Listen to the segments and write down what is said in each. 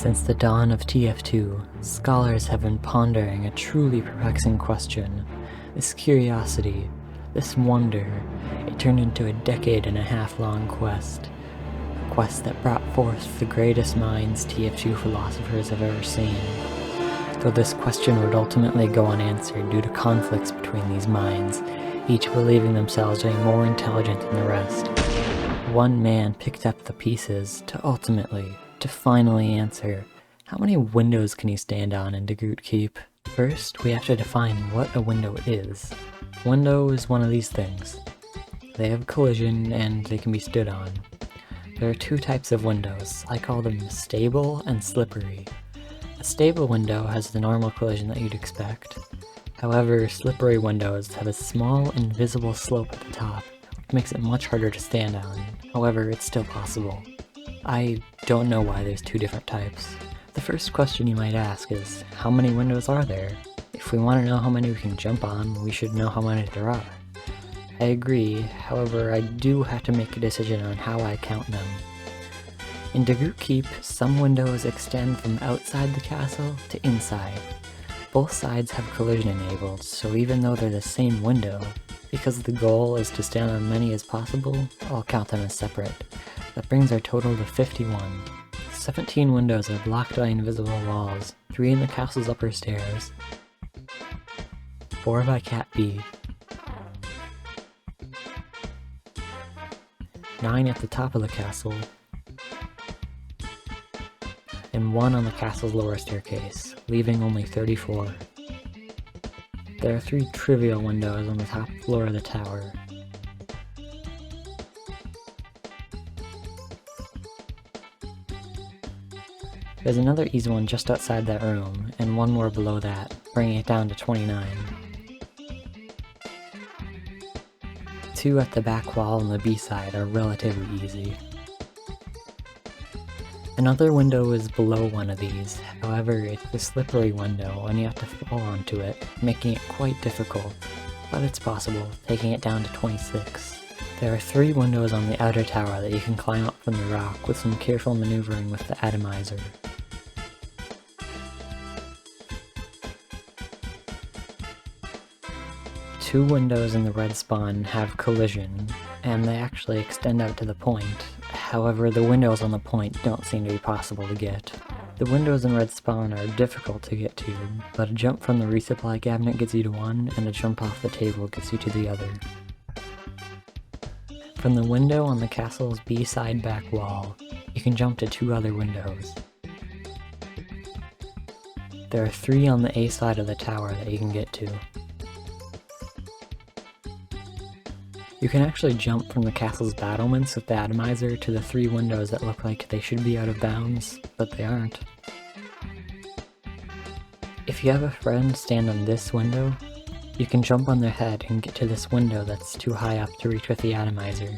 Since the dawn of TF2, scholars have been pondering a truly perplexing question. This curiosity, this wonder, it turned into a decade-and-a-half long quest. A quest that brought forth the greatest minds TF2 philosophers have ever seen. Though this question would ultimately go unanswered due to conflicts between these minds, each believing themselves to be more intelligent than the rest. One man picked up the pieces to finally answer, how many windows can you stand on in Degroot Keep? First, we have to define what a window is. Window is one of these things. They have collision and they can be stood on. There are two types of windows. I call them stable and slippery. A stable window has the normal collision that you'd expect. However, slippery windows have a small invisible slope at the top, which makes it much harder to stand on. However, it's still possible. I don't know why there's two different types. The first question you might ask is, how many windows are there? If we want to know how many we can jump on, we should know how many there are. I agree, however I do have to make a decision on how I count them. In Degroot Keep, some windows extend from outside the castle to inside. Both sides have collision enabled, so even though they're the same window, because the goal is to stand on as many as possible, I'll count them as separate. That brings our total to 51. 17 windows are blocked by invisible walls, 3 in the castle's upper stairs, 4 by Cat B, 9 at the top of the castle, and 1 on the castle's lower staircase, leaving only 34. There are 3 trivial windows on the top floor of the tower. There's another easy one just outside that room, and 1 more below that, bringing it down to 29. 2 at the back wall on the B side are relatively easy. Another window is below one of these, however it's a slippery window and you have to fall onto it, making it quite difficult, but it's possible, taking it down to 26. There are 3 windows on the outer tower that you can climb up from the rock with some careful maneuvering with the atomizer. Two windows in the red spawn have collision, and they actually extend out to the point. However, the windows on the point don't seem to be possible to get. The windows in red spawn are difficult to get to, but a jump from the resupply cabinet gets you to one, and a jump off the table gets you to the other. From the window on the castle's B side back wall, you can jump to 2 other windows. There are 3 on the A side of the tower that you can get to. You can actually jump from the castle's battlements with the atomizer to the 3 windows that look like they should be out of bounds, but they aren't. If you have a friend stand on this window, you can jump on their head and get to this window that's too high up to reach with the atomizer.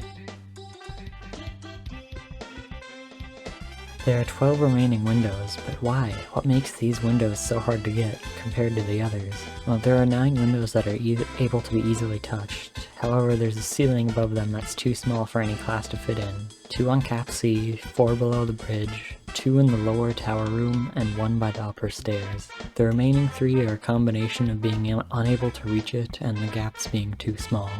There are 12 remaining windows, but why? What makes these windows so hard to get compared to the others? Well, there are 9 windows that are able to be easily touched. However, there's a ceiling above them that's too small for any class to fit in. 2 on Cap C, 4 below the bridge, 2 in the lower tower room, and 1 by the upper stairs. The remaining 3 are a combination of being unable to reach it and the gaps being too small.